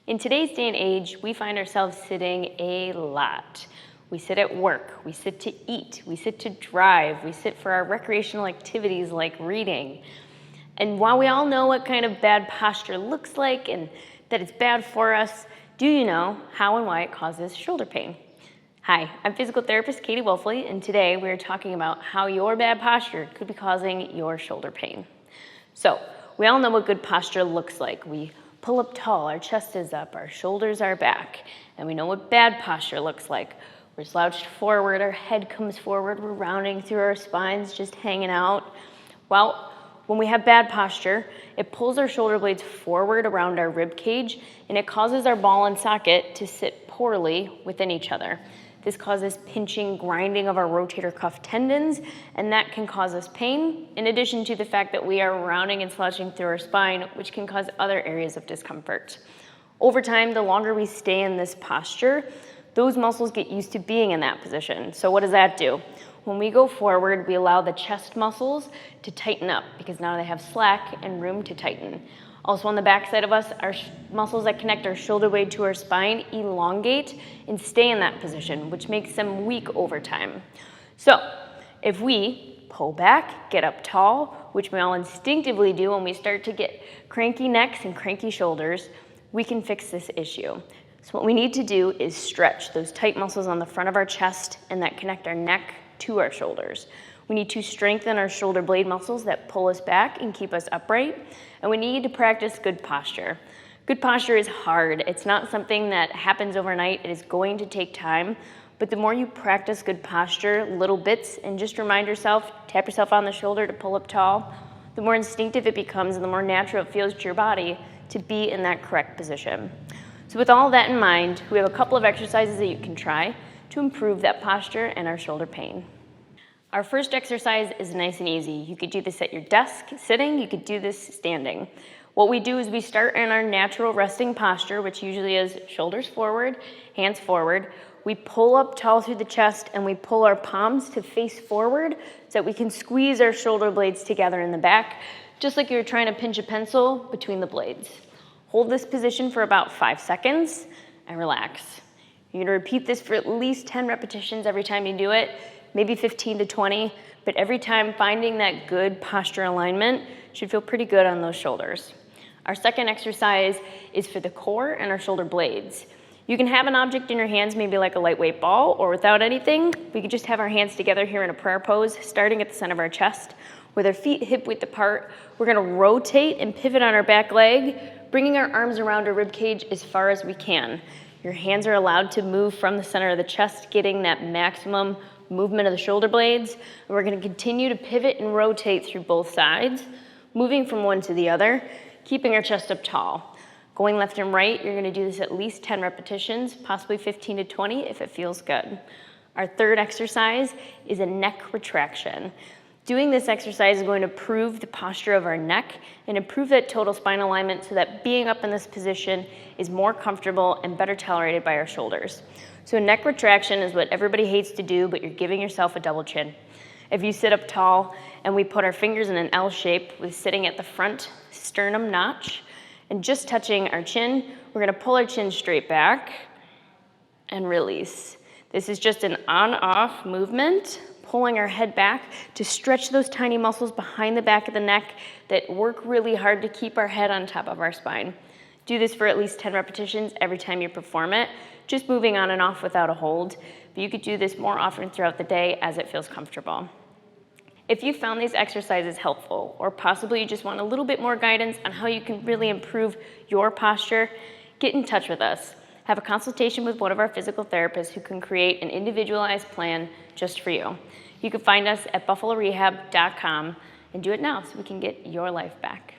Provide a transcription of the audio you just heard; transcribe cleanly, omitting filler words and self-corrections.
In today's day and age, we find ourselves sitting a lot. We sit at work, we sit to eat, we sit to drive, we sit for our recreational activities like reading. And while we all know what kind of bad posture looks like and that it's bad for us, do you know how and why it causes shoulder pain? Hi, I'm physical therapist Katie Wolfley, and today we're talking about how your bad posture could be causing your shoulder pain. So, we all know what good posture looks like. We pull up tall, our chest is up, our shoulders are back, and we know what bad posture looks like. We're slouched forward, our head comes forward, we're rounding through our spines, just hanging out. Well, when we have bad posture, it pulls our shoulder blades forward around our rib cage, and it causes our ball and socket to sit poorly within each other. This causes pinching, grinding of our rotator cuff tendons, and that can cause us pain, in addition to the fact that we are rounding and slouching through our spine, which can cause other areas of discomfort. Over time, the longer we stay in this posture, those muscles get used to being in that position. So what does that do? When we go forward, we allow the chest muscles to tighten up because now they have slack and room to tighten. Also on the back side of us, our muscles that connect our shoulder blade to our spine elongate and stay in that position, which makes them weak over time. So if we pull back, get up tall, which we all instinctively do when we start to get cranky necks and cranky shoulders, we can fix this issue. So what we need to do is stretch those tight muscles on the front of our chest and that connect our neck to our shoulders. We need to strengthen our shoulder blade muscles that pull us back and keep us upright, and we need to practice good posture. Good posture is hard. It's not something that happens overnight. It is going to take time, but the more you practice good posture, little bits, and just remind yourself, tap yourself on the shoulder to pull up tall, the more instinctive it becomes and the more natural it feels to your body to be in that correct position. So with all that in mind, we have a couple of exercises that you can try to improve that posture and our shoulder pain. Our first exercise is nice and easy. You could do this at your desk, sitting, you could do this standing. What we do is we start in our natural resting posture, which usually is shoulders forward, hands forward. We pull up tall through the chest and we pull our palms to face forward so that we can squeeze our shoulder blades together in the back, just like you're trying to pinch a pencil between the blades. Hold this position for about 5 seconds and relax. You're gonna repeat this for at least 10 repetitions every time you do it, maybe 15 to 20, but every time finding that good posture alignment should feel pretty good on those shoulders. Our second exercise is for the core and our shoulder blades. You can have an object in your hands, maybe like a lightweight ball, or without anything, we can just have our hands together here in a prayer pose, starting at the center of our chest, with our feet hip-width apart. We're gonna rotate and pivot on our back leg, bringing our arms around our rib cage as far as we can. Your hands are allowed to move from the center of the chest, getting that maximum movement of the shoulder blades. And we're gonna continue to pivot and rotate through both sides, moving from one to the other, keeping our chest up tall. Going left and right, you're gonna do this at least 10 repetitions, possibly 15 to 20 if it feels good. Our third exercise is a neck retraction. Doing this exercise is going to improve the posture of our neck and improve that total spine alignment so that being up in this position is more comfortable and better tolerated by our shoulders. So neck retraction is what everybody hates to do, but you're giving yourself a double chin. If you sit up tall and we put our fingers in an L shape with sitting at the front sternum notch and just touching our chin, we're gonna pull our chin straight back and release. This is just an on-off movement, pulling our head back to stretch those tiny muscles behind the back of the neck that work really hard to keep our head on top of our spine. Do this for at least 10 repetitions every time you perform it, just moving on and off without a hold. But you could do this more often throughout the day as it feels comfortable. If you found these exercises helpful, or possibly you just want a little bit more guidance on how you can really improve your posture, get in touch with us. Have a consultation with one of our physical therapists who can create an individualized plan just for you. You can find us at buffalorehab.com and do it now so we can get your life back.